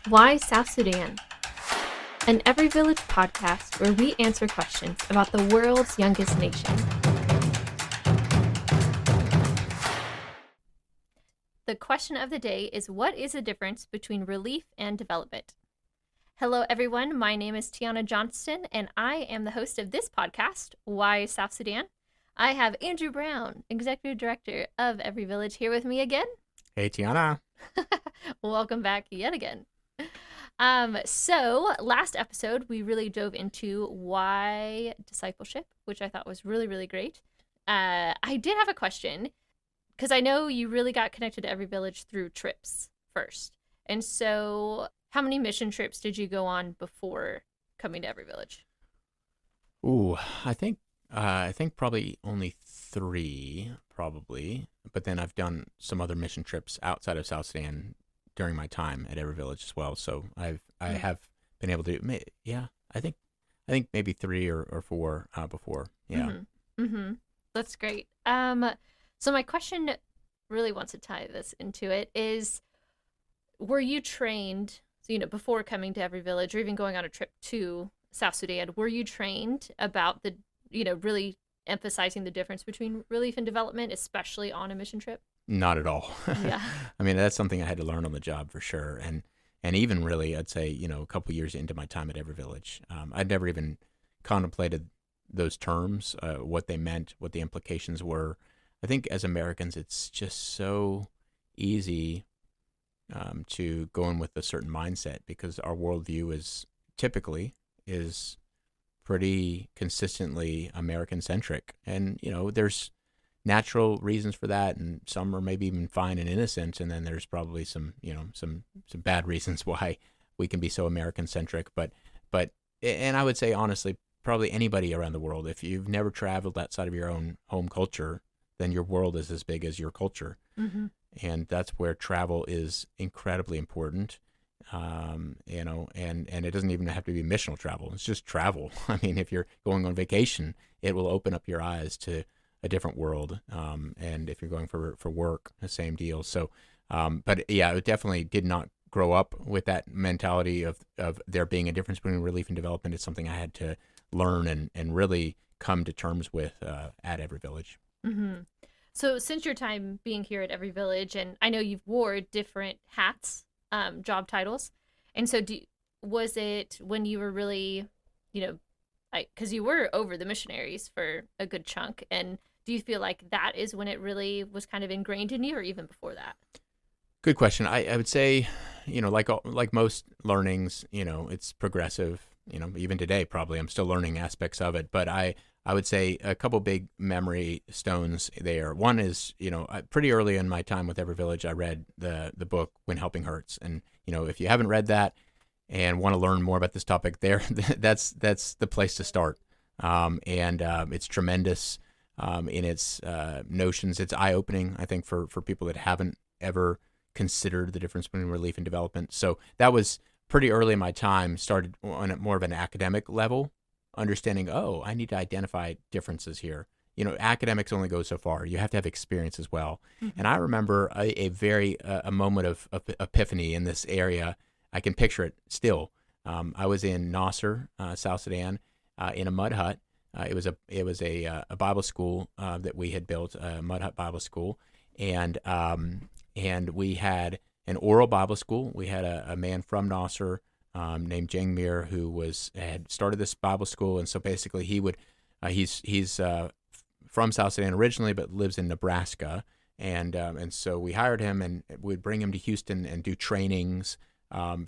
Why South Sudan? An Every Village podcast where we answer questions about the world's youngest nation. The question of the day is, what is the difference between relief and development? Hello, everyone. My name is Tiana Johnston, and I am the host of this podcast, Why South Sudan? I have Andrew Brown, Executive Director of Every Village, here with me again. Hey, Tiana. Welcome back yet again. So last episode, we really dove into why discipleship, which I thought was really, really great. I did have a question because I know you really got connected to Every Village through trips first. And so how many mission trips did you go on before coming to Every Village? Ooh, I think probably only 3, probably. But then I've done some other mission trips outside of South Sudan during my time at Every Village as well. So I have been able to, yeah, I think maybe 3 or 4 before. Yeah. That's great. So my question really wants to tie this into it is, were you trained, so, before coming to Every Village or even going on a trip to South Sudan, were you trained about the, really emphasizing the difference between relief and development, especially on a mission trip? Not at all. Yeah. I mean, that's something I had to learn on the job for sure. And even really, I'd say, a couple years into my time at Every Village, I'd never even contemplated those terms, what they meant, what the implications were. I think as Americans, it's just so easy to go in with a certain mindset because our worldview is pretty consistently American centric, and there's natural reasons for that, and some are maybe even fine and innocent, and then there's probably some some bad reasons why we can be so American centric. But and I would say honestly, probably anybody around the world, if you've never traveled outside of your own home culture, then your world is as big as your culture. Mm-hmm. And that's where travel is incredibly important. And it doesn't even have to be missional travel. It's just travel. I mean, if you're going on vacation, it will open up your eyes to a different world. And if you're going for work, the same deal. So, but yeah, I definitely did not grow up with that mentality of there being a difference between relief and development. It's something I had to learn and really come to terms with at Every Village. Mm-hmm. So since your time being here at Every Village, and I know you've wore different hats, job titles, and so was it when you were really, because you were over the missionaries for a good chunk, and do you feel like that is when it really was kind of ingrained in you, or even before that? Good question. I would say, like most learnings, it's progressive. Even today, probably I'm still learning aspects of it. But I would say a couple big memory stones there. One is, pretty early in my time with Every Village, I read the book When Helping Hurts, and if you haven't read that and want to learn more about this topic, that's the place to start. It's tremendous in its notions. It's eye opening, I think, for people that haven't ever considered the difference between relief and development. So that was pretty early in my time, started on more of an academic level, understanding, oh, I need to identify differences here. Academics only go so far. You have to have experience as well. Mm-hmm. And I remember a moment of epiphany in this area. I can picture it still. I was in Nasser, South Sudan, in a mud hut. It was a Bible school that we had built, a mud hut Bible school, and we had an oral Bible school. We had a man from Nasser named Jang Mir who had started this Bible school, and so basically he's from South Sudan originally, but lives in Nebraska, and so we hired him, and we'd bring him to Houston and do trainings,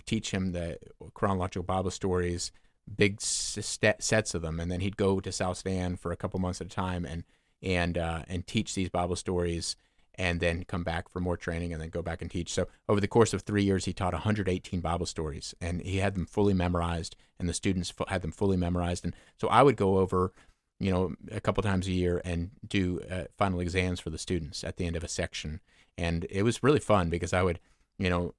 teach him the chronological Bible stories, big sets of them, and then he'd go to South Sudan for a couple months at a time and teach these Bible stories, and then come back for more training and then go back and teach. So over the course of 3 years, he taught 118 Bible stories, and he had them fully memorized, and the students had them fully memorized. And so I would go over, a couple times a year and do final exams for the students at the end of a section. And it was really fun because I would,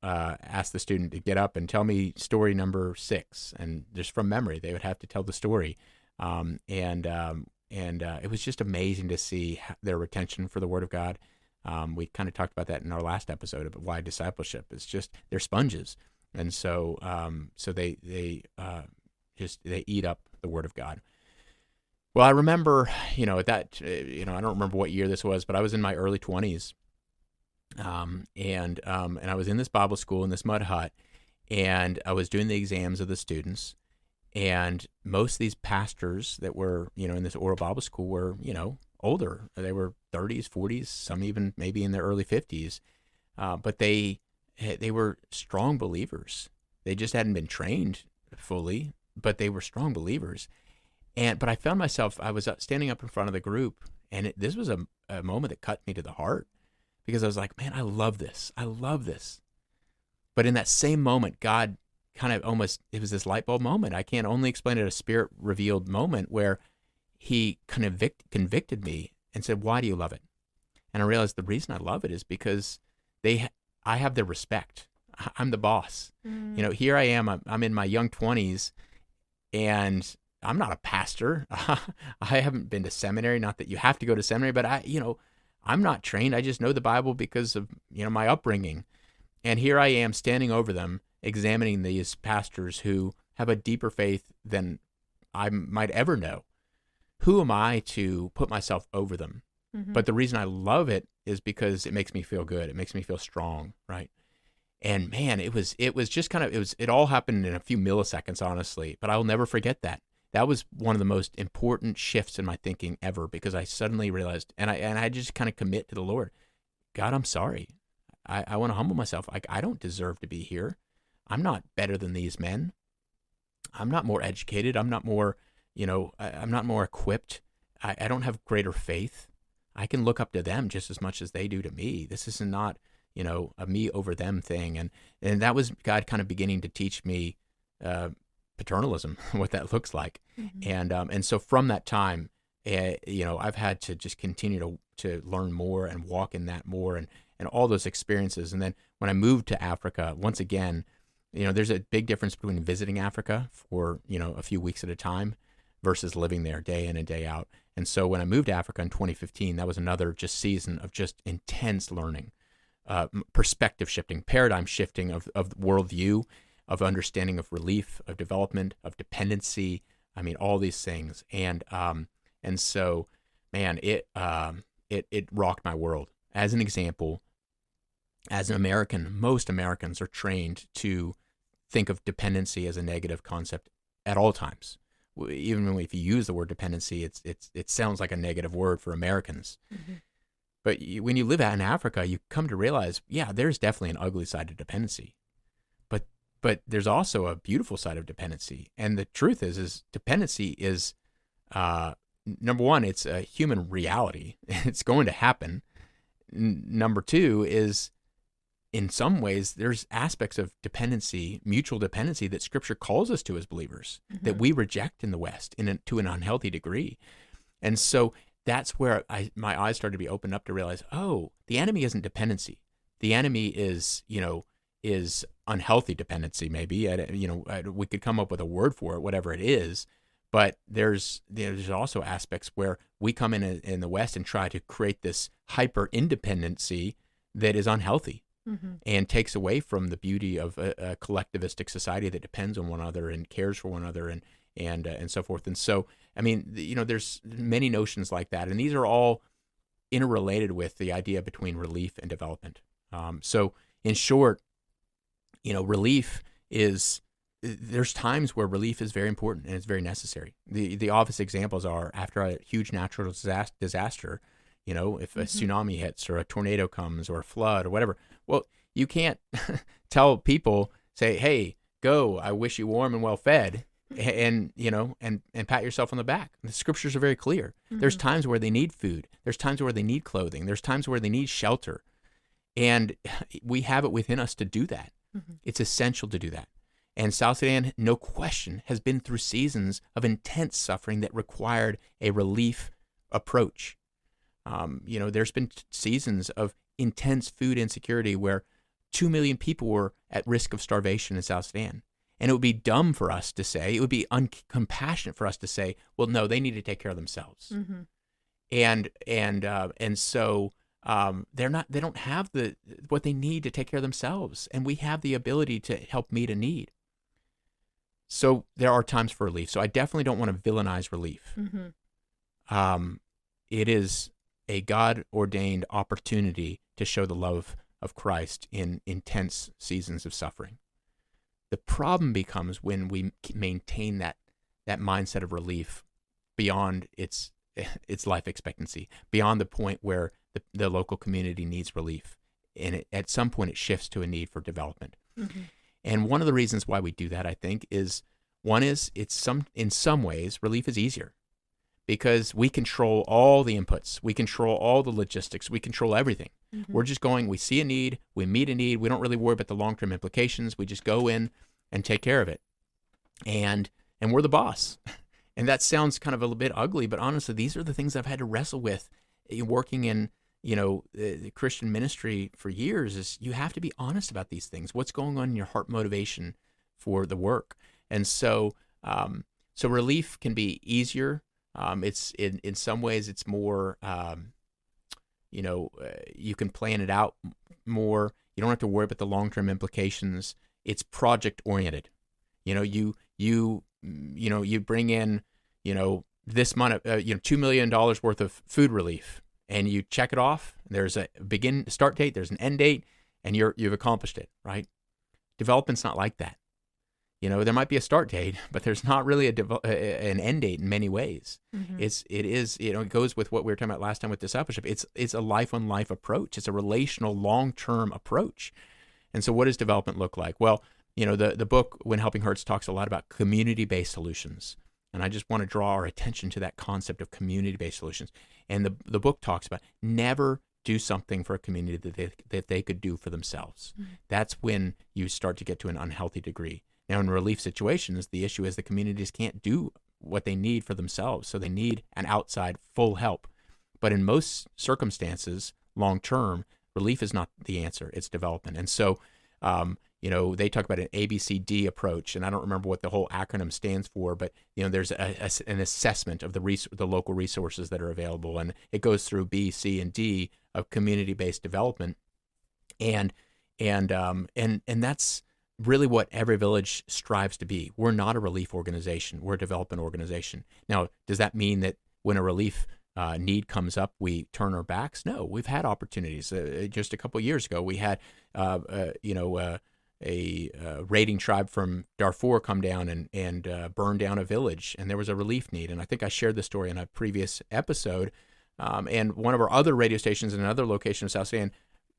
ask the student to get up and tell me story number 6, and just from memory, they would have to tell the story. It was just amazing to see their retention for the Word of God. We kind of talked about that in our last episode about why discipleship is just, they're sponges. and so they eat up the Word of God. Well, I remember, at that, I don't remember what year this was, but I was in my early 20s, and I was in this Bible school in this mud hut, and I was doing the exams of the students, and most of these pastors that were, in this oral Bible school were, older. They were 30s, 40s, some even maybe in their early 50s, but they were strong believers. They just hadn't been trained fully, but they were strong believers. But I found myself, I was standing up in front of the group, and this was a moment that cut me to the heart, because I was like, man, I love this. I love this. But in that same moment, God kind of it was this light bulb moment. I can't only explain it, a spirit revealed moment where he convicted me and said, why do you love it? And I realized the reason I love it is because I have their respect. I'm the boss. Here I am, I'm in my young 20s, and I'm not a pastor. I haven't been to seminary. Not that you have to go to seminary, but I'm not trained. I just know the Bible because of, my upbringing. And here I am standing over them, examining these pastors who have a deeper faith than I might ever know. Who am I to put myself over them? Mm-hmm. But the reason I love it is because it makes me feel good. It makes me feel strong, right? And man, it was just it all happened in a few milliseconds, honestly, but I'll never forget that. That was one of the most important shifts in my thinking ever, because I suddenly realized, and I just kind of commit to the Lord. God, I'm sorry. I want to humble myself. I don't deserve to be here. I'm not better than these men. I'm not more educated. I'm not more, I'm not more equipped. I don't have greater faith. I can look up to them just as much as they do to me. This is not, a me over them thing. And that was God kind of beginning to teach me paternalism, what that looks like. Mm-hmm. And so from that time, I've had to just continue to learn more and walk in that more, and all those experiences. And then when I moved to Africa, once again, there's a big difference between visiting Africa for, a few weeks at a time versus living there day in and day out. And so when I moved to Africa in 2015, that was another just season of just intense learning, perspective shifting, paradigm shifting of worldview, of understanding of relief, of development, of dependency. I mean, all these things. And so, man, it rocked my world. As an example, as an American, most Americans are trained to think of dependency as a negative concept at all times. Even if you use the word dependency, it sounds like a negative word for Americans. Mm-hmm. But when you live out in Africa, you come to realize, yeah, there's definitely an ugly side of dependency. But there's also a beautiful side of dependency. And the truth is dependency is, number one, it's a human reality. It's going to happen. Number two is, in some ways, there's aspects of dependency, mutual dependency, that Scripture calls us to as believers, mm-hmm. that we reject in the West to an unhealthy degree. And so that's where my eyes started to be opened up to realize, oh, the enemy isn't dependency. The enemy is unhealthy dependency, maybe. We could come up with a word for it, whatever it is. But there's also aspects where we come in the West and try to create this hyper independency that is unhealthy, mm-hmm. and takes away from the beauty of a collectivistic society that depends on one another and cares for one another and so forth. And so, I mean, there's many notions like that, and these are all interrelated with the idea between relief and development. So, in short, relief is. There's times where relief is very important and it's very necessary. The obvious examples are after a huge natural disaster, if mm-hmm. a tsunami hits or a tornado comes or a flood or whatever. Well, you can't tell people, say, hey, go, I wish you warm and well fed, and pat yourself on the back. The Scriptures are very clear. Mm-hmm. There's times where they need food. There's times where they need clothing. There's times where they need shelter. And we have it within us to do that. Mm-hmm. It's essential to do that. And South Sudan, no question, has been through seasons of intense suffering that required a relief approach. There's been seasons of intense food insecurity where 2 million people were at risk of starvation in South Sudan. And it would be dumb for us to say, it would be uncompassionate for us to say, well, no, they need to take care of themselves. Mm-hmm. And so they don't have what they need to take care of themselves, and we have the ability to help meet a need. So there are times for relief. So I definitely don't want to villainize relief. It is a God-ordained opportunity to show the love of Christ in intense seasons of suffering. The problem becomes when we maintain that mindset of relief beyond its life expectancy, beyond the point where the local community needs relief, and at some point it shifts to a need for development. And one of the reasons why we do that, I think, is in some ways relief is easier because we control all the inputs, we control all the logistics, we control everything. We're just going, we see a need, we meet a need, we don't really worry about the long-term implications, we just go in and take care of it. And we're the boss. And that sounds kind of a little bit ugly, but honestly, these are the things I've had to wrestle with working in, the Christian ministry for years. Is you have to be honest about these things. What's going on in your heart motivation for the work? And so relief can be easier. It's in some ways it's more, you can plan it out more. You don't have to worry about the long-term implications. It's project oriented. You bring in, this month, $2 million worth of food relief, and you check it off. There's a start date, there's an end date, and you've accomplished it, right? Development's not like that. There might be a start date, but there's not really an end date in many ways. It goes with what we were talking about last time with discipleship. It's a life on life approach. It's a relational, long-term approach. And so what does development look like? Well, the book When Helping Hurts talks a lot about community-based solutions. And I just want to draw our attention to that concept of community-based solutions. And the book talks about never do something for a community that they could do for themselves. That's when you start to get to an unhealthy degree. Now, in relief situations, the issue is the communities can't do what they need for themselves, so they need an outside full help. But in most circumstances, long-term, relief is not the answer. It's development. And so, they talk about an ABCD approach, and I don't remember what the whole acronym stands for, but there's an assessment of the local resources that are available, and it goes through B, C, and D of community-based development, and that's really what Every Village strives to be. We're not a relief organization. We're a development organization. Now, does that mean that when a relief need comes up, we turn our backs? No, we've had opportunities. Just a couple of years ago, we had, a raiding tribe from Darfur come down and burn down a village, and there was a relief need. And I think I shared this story in a previous episode. And one of our other radio stations in another location of South Sudan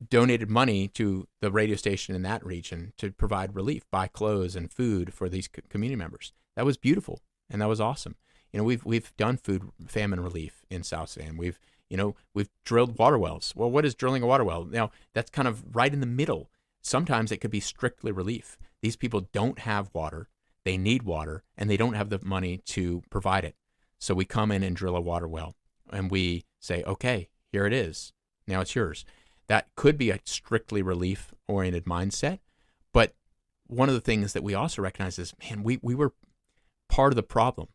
donated money to the radio station in that region to provide relief, buy clothes and food for these community members. That was beautiful, and that was awesome. We've done food famine relief in South Sudan. We've drilled water wells. Well, what is drilling a water well? Now, that's kind of right in the middle. Sometimes it could be strictly relief. These people don't have water, they need water, and they don't have the money to provide it. So we come in and drill a water well, and we say, okay, here it is. Now it's yours. That could be a strictly relief-oriented mindset, but one of the things that we also recognize is, man, we were part of the problem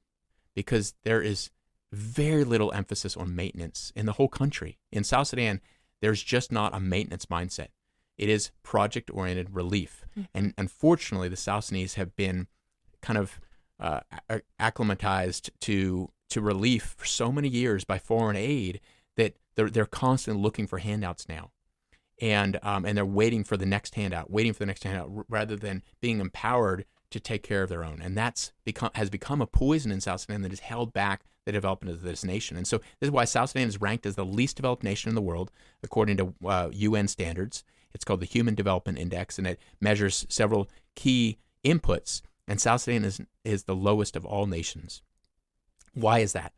because there is very little emphasis on maintenance in the whole country. In South Sudan, there's just not a maintenance mindset. It is project-oriented relief. And unfortunately, the South Sudanese have been kind of acclimatized to relief for so many years by foreign aid that they're constantly looking for handouts now. And they're waiting for the next handout, rather than being empowered to take care of their own. And has become a poison in South Sudan that has held back the development of this nation. And so this is why South Sudan is ranked as the least developed nation in the world, according to UN standards. It's called the Human Development Index, and it measures several key inputs. And South Sudan is the lowest of all nations. Why is that?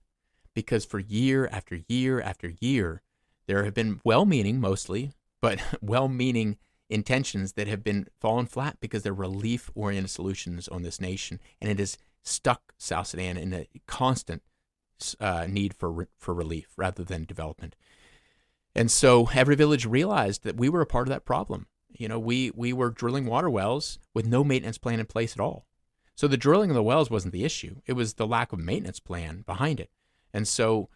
Because for year after year after year, there have been well-meaning mostly, but well-meaning intentions that have been fallen flat because they're relief-oriented solutions on this nation, and it has stuck South Sudan in a constant need for relief rather than development. And so Every Village realized that we were a part of that problem. We were drilling water wells with no maintenance plan in place at all. So the drilling of the wells wasn't the issue. It was the lack of maintenance plan behind it. And so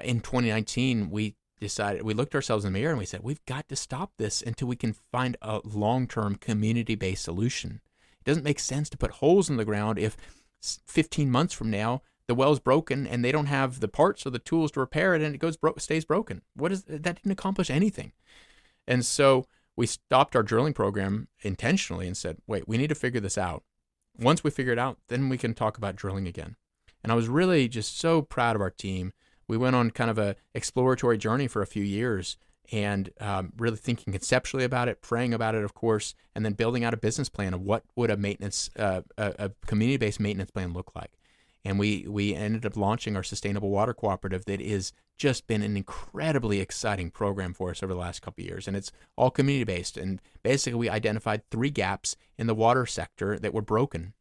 in 2019, we decided, we looked ourselves in the mirror and we said, we've got to stop this until we can find a long-term community-based solution. It doesn't make sense to put holes in the ground if 15 months from now the well's broken and they don't have the parts or the tools to repair it, and it stays broken. That didn't accomplish anything. And so we stopped our drilling program intentionally and said, wait, we need to figure this out. Once we figure it out, then we can talk about drilling again. And I was really just so proud of our team. We went on kind of a exploratory journey for a few years, and really thinking conceptually about it, praying about it, of course, and then building out a business plan of what would a community-based maintenance plan look like. And we ended up launching our Sustainable Water Cooperative that is just been an incredibly exciting program for us over the last couple of years. And it's all community-based. And basically, we identified 3 gaps in the water sector that were broken.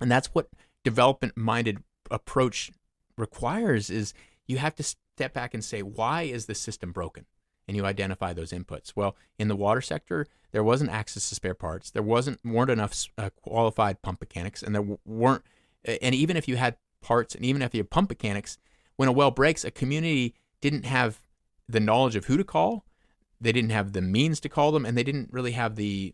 And that's what development-minded approach requires, is you have to step back and say, why is the system broken? And you identify those inputs. Well, in the water sector, there wasn't access to spare parts. There weren't enough qualified pump mechanics, and there weren't. And even if you had parts, and even if you had pump mechanics, when a well breaks, a community didn't have the knowledge of who to call. They didn't have the means to call them, and they didn't really have the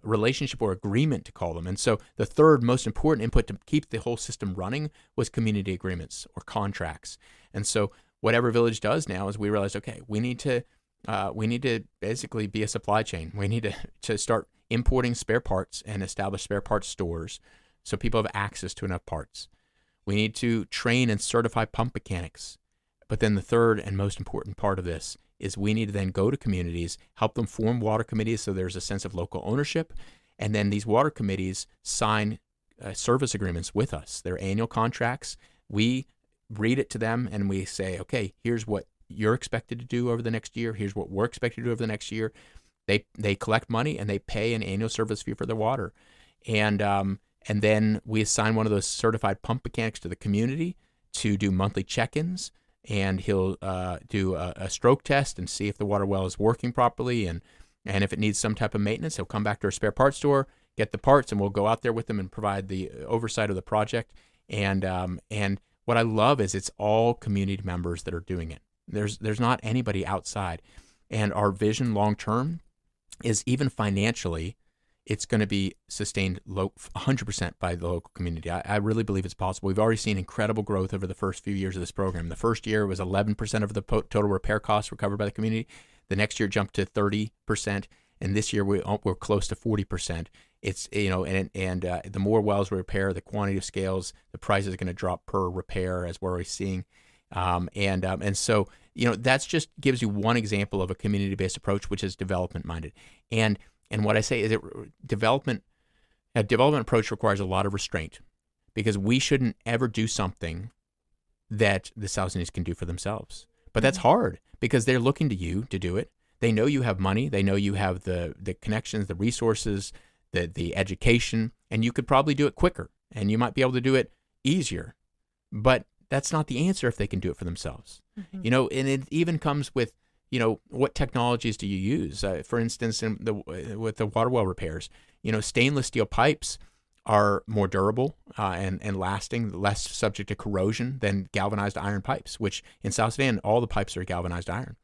relationship or agreement to call them. And so the third most important input to keep the whole system running was community agreements or contracts. And so what Evervillage does now is we realized, okay, we need to basically be a supply chain. We need to start importing spare parts and establish spare parts stores so people have access to enough parts. We need to train and certify pump mechanics. But then the third and most important part of this is we need to then go to communities, help them form water committees so there's a sense of local ownership, and then these water committees sign service agreements with us. They're annual contracts. We read it to them and we say, okay, here's what you're expected to do over the next year. Here's what we're expected to do over the next year. They collect money and they pay an annual service fee for their water. And then we assign one of those certified pump mechanics to the community to do monthly check-ins, and he'll do a stroke test and see if the water well is working properly, and if it needs some type of maintenance, he'll come back to our spare parts store, get the parts, and we'll go out there with them and provide the oversight of the project. And what I love is it's all community members that are doing it. There's not anybody outside, and our vision long term is, even financially, it's going to be sustained 100% by the local community. I really believe it's possible. We've already seen incredible growth over the first few years of this program. The first year was 11% of the total repair costs were covered by the community. The next year jumped to 30%, and this year we're close to 40%. It's the more wells we repair, the quantity of scales, the price is going to drop per repair, as we're already seeing. And so that's just gives you one example of a community-based approach, which is development-minded. And what I say is a development approach requires a lot of restraint, because we shouldn't ever do something that the South Sudanese can do for themselves. But that's hard, because they're looking to you to do it. They know you have money. They know you have the connections, the resources, the education, and you could probably do it quicker, and you might be able to do it easier. But that's not the answer if they can do it for themselves. Mm-hmm. And it even comes with, what technologies do you use? For instance, with the water well repairs, stainless steel pipes are more durable and lasting, less subject to corrosion than galvanized iron pipes, which in South Sudan, all the pipes are galvanized iron.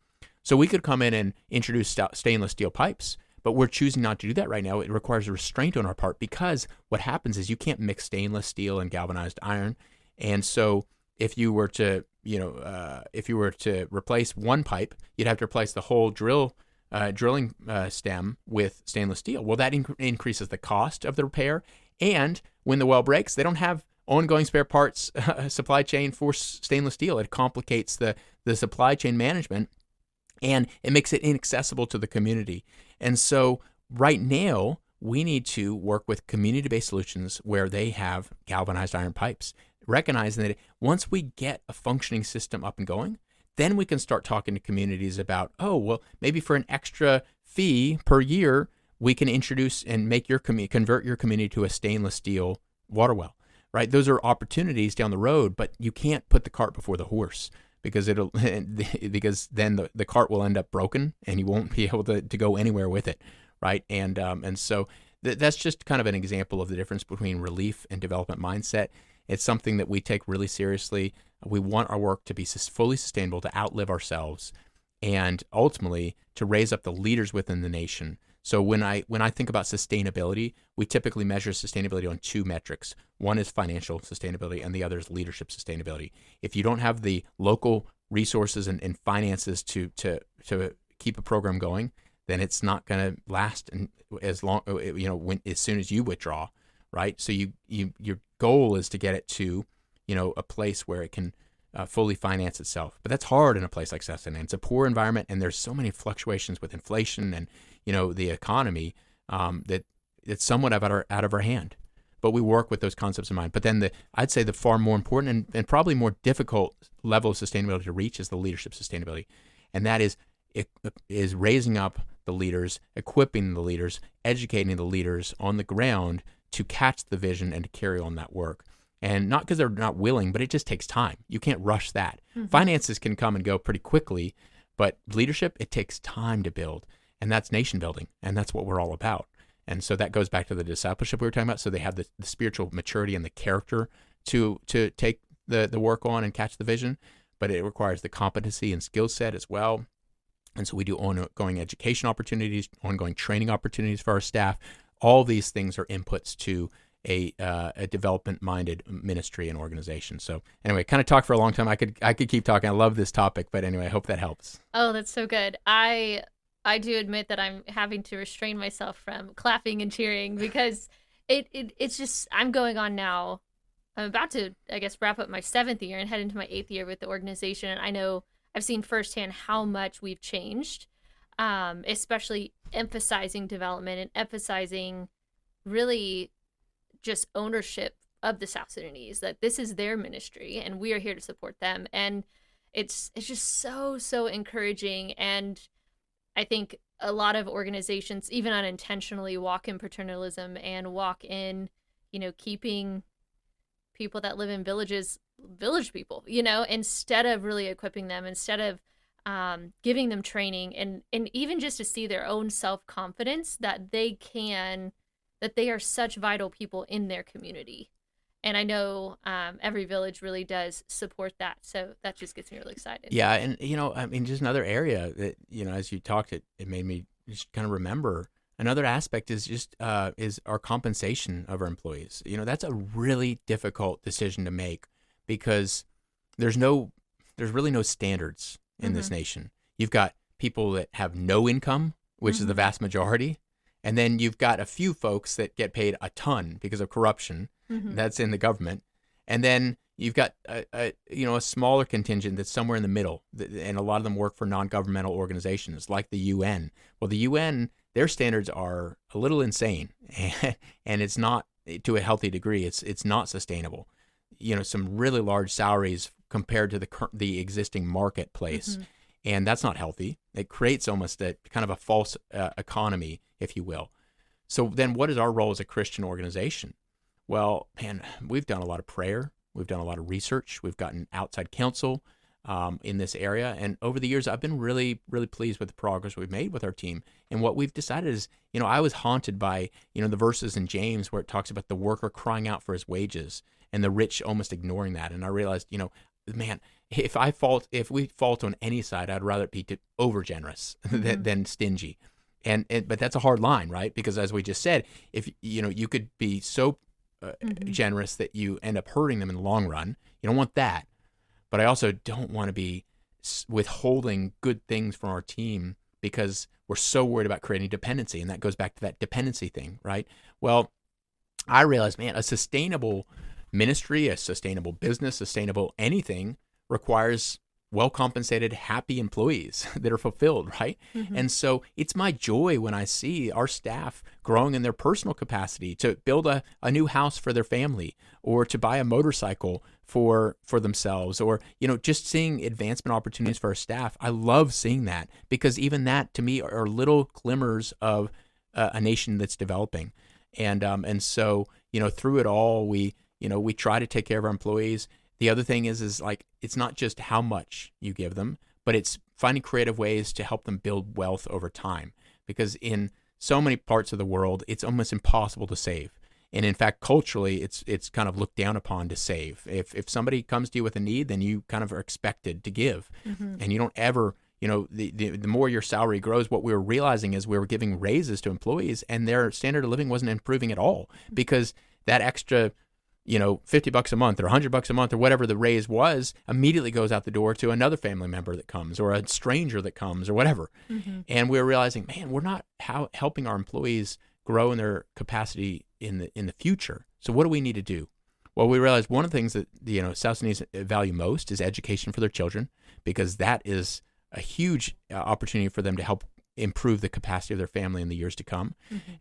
So we could come in and introduce stainless steel pipes, but we're choosing not to do that right now. It requires a restraint on our part, because what happens is you can't mix stainless steel and galvanized iron. And so if you were to replace one pipe, you'd have to replace the whole drilling stem with stainless steel. Well, that increases the cost of the repair, and when the well breaks, they don't have ongoing spare parts supply chain for stainless steel. It complicates the supply chain management, and it makes it inaccessible to the community. And so right now, we need to work with community-based solutions where they have galvanized iron pipes, recognizing that once we get a functioning system up and going, then we can start talking to communities about, maybe for an extra fee per year, we can introduce and make convert your community to a stainless steel water well, right? Those are opportunities down the road, but you can't put the cart before the horse, because because then the cart will end up broken and you won't be able to go anywhere with it, right? And so that's just kind of an example of the difference between relief and development mindset. It's something that we take really seriously. We want our work to be fully sustainable, to outlive ourselves, and ultimately to raise up the leaders within the nation. So when I think about sustainability, we typically measure sustainability on two metrics. One is financial sustainability, and the other is leadership sustainability. If you don't have the local resources and finances to keep a program going, then it's not going to last as long. As soon as you withdraw, right? So your goal is to get it to a place where it can fully finance itself. But that's hard in a place like South Sudan. It's a poor environment, and there's so many fluctuations with inflation and the economy that it's somewhat out of our hand. But we work with those concepts in mind. But then I'd say the far more important and probably more difficult level of sustainability to reach is the leadership sustainability, and that is raising up the leaders, equipping the leaders, educating the leaders on the ground to catch the vision and to carry on that work. And not because they're not willing, but it just takes time. You can't rush that. Mm-hmm. Finances can come and go pretty quickly, but leadership, it takes time to build. And that's nation building, and that's what we're all about. And so that goes back to the discipleship we were talking about. So they have the spiritual maturity and the character to take the work on and catch the vision, but it requires the competency and skill set as well. And so we do ongoing education opportunities, ongoing training opportunities for our staff. All these things are inputs to a development-minded ministry and organization. So anyway, kind of talked for a long time. I could keep talking. I love this topic, but anyway, I hope that helps. Oh, that's so good. I do admit that I'm having to restrain myself from clapping and cheering because it's just, I'm going on now. I'm about to, I guess, wrap up my 7th year and head into my 8th year with the organization. And I know I've seen firsthand how much we've changed, especially emphasizing development and emphasizing really just ownership of the South Sudanese, that this is their ministry and we are here to support them. And it's just so encouraging. And I think a lot of organizations, even unintentionally, walk in paternalism and walk in, keeping people that live in villages, village people, instead of really equipping them, instead of giving them training and even just to see their own self-confidence that they are such vital people in their community. And I know every village really does support that. So that just gets me really excited. Yeah. And, just another area that, as you talked, it made me just kind of remember another aspect is just is our compensation of our employees. That's a really difficult decision to make because there's really no standards in this nation. You've got people that have no income, which is the vast majority. And then you've got a few folks that get paid a ton because of corruption. That's in the government. And then you've got a smaller contingent that's somewhere in the middle, and a lot of them work for non-governmental organizations like the UN. Well, the UN, their standards are a little insane, and it's not, to a healthy degree, it's not sustainable. Some really large salaries compared to the existing marketplace, and that's not healthy. It creates almost a kind of a false economy, if you will. So then what is our role as a Christian organization? Well, man, we've done a lot of prayer. We've done a lot of research. We've gotten outside counsel in this area. And over the years, I've been really, really pleased with the progress we've made with our team. And what we've decided is, I was haunted by, the verses in James where it talks about the worker crying out for his wages and the rich almost ignoring that. And I realized, man, if we fault on any side, I'd rather it be over generous than stingy. But that's a hard line, right? Because as we just said, if you could be so generous that you end up hurting them in the long run. You don't want that. But I also don't want to be withholding good things from our team because we're so worried about creating dependency. And that goes back to that dependency thing, right? Well, I realized, man, a sustainable ministry, a sustainable business, sustainable anything requires well-compensated, happy employees that are fulfilled, right? And so it's my joy when I see our staff growing in their personal capacity to build a new house for their family or to buy a motorcycle for themselves or, just seeing advancement opportunities for our staff. I love seeing that because even that to me are little glimmers of a nation that's developing. And so, through it all, we try to take care of our employees. The other thing is like, it's not just how much you give them, but it's finding creative ways to help them build wealth over time. Because in so many parts of the world, it's almost impossible to save. And in fact, culturally, it's kind of looked down upon to save. If somebody comes to you with a need, then you kind of are expected to give, and you don't ever. The more your salary grows, what we were realizing is we were giving raises to employees, and their standard of living wasn't improving at all because that extra, $50 a month or $100 a month or whatever the raise was immediately goes out the door to another family member that comes or a stranger that comes or whatever. And we were realizing, man, we're not helping our employees grow in their capacity in the future. So what do we need to do? Well, we realized one of the things that South Sudanese value most is education for their children, because that is a huge opportunity for them to help improve the capacity of their family in the years to come.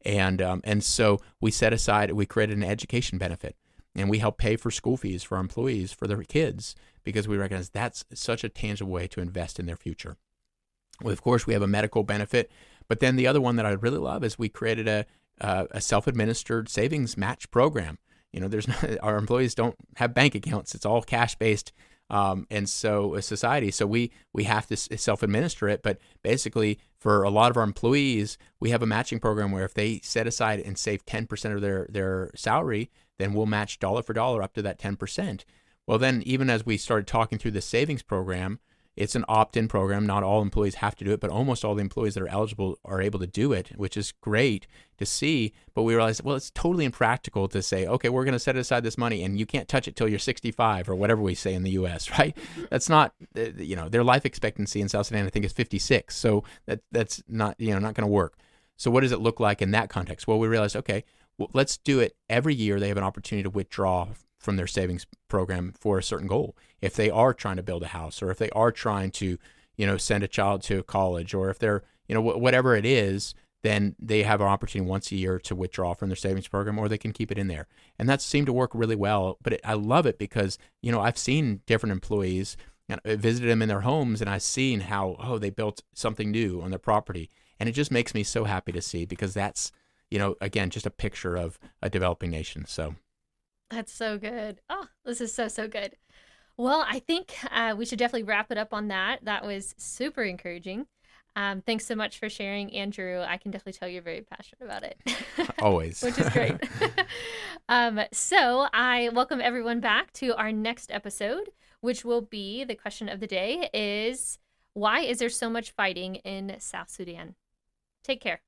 And so we created an education benefit, and we help pay for school fees for our employees, for their kids, because we recognize that's such a tangible way to invest in their future. Well, of course, we have a medical benefit, but then the other one that I really love is we created a self-administered savings match program. Our employees don't have bank accounts; it's all cash-based. And so a society, so we have to self-administer it, but basically for a lot of our employees, we have a matching program where if they set aside and save 10% of their salary, then we'll match dollar for dollar up to that 10%. Well, then even as we started talking through the savings program, it's an opt-in program. Not all employees have to do it, but almost all the employees that are eligible are able to do it, which is great to see. But we realized, well, it's totally impractical to say, okay, we're going to set aside this money and you can't touch it till you're 65 or whatever we say in the U.S., right? That's not, their life expectancy in South Sudan, I think, is 56. So that's not, not going to work. So what does it look like in that context? Well, we realized, okay, well, let's do it every year. They have an opportunity to withdraw from their savings program for a certain goal. If they are trying to build a house, or if they are trying to, send a child to college, or if they're, whatever it is, then they have an opportunity once a year to withdraw from their savings program, or they can keep it in there. And that seemed to work really well. But I love it because, I've seen different employees, visited them in their homes, and I've seen how, they built something new on their property. And it just makes me so happy to see, because that's, again, just a picture of a developing nation. So. That's so good. Oh, this is so, so good. Well, I think we should definitely wrap it up on that. That was super encouraging. Thanks so much for sharing, Andrew. I can definitely tell you're very passionate about it. Always. Which is great. So I welcome everyone back to our next episode, which will be, the question of the day is, why is there so much fighting in South Sudan? Take care.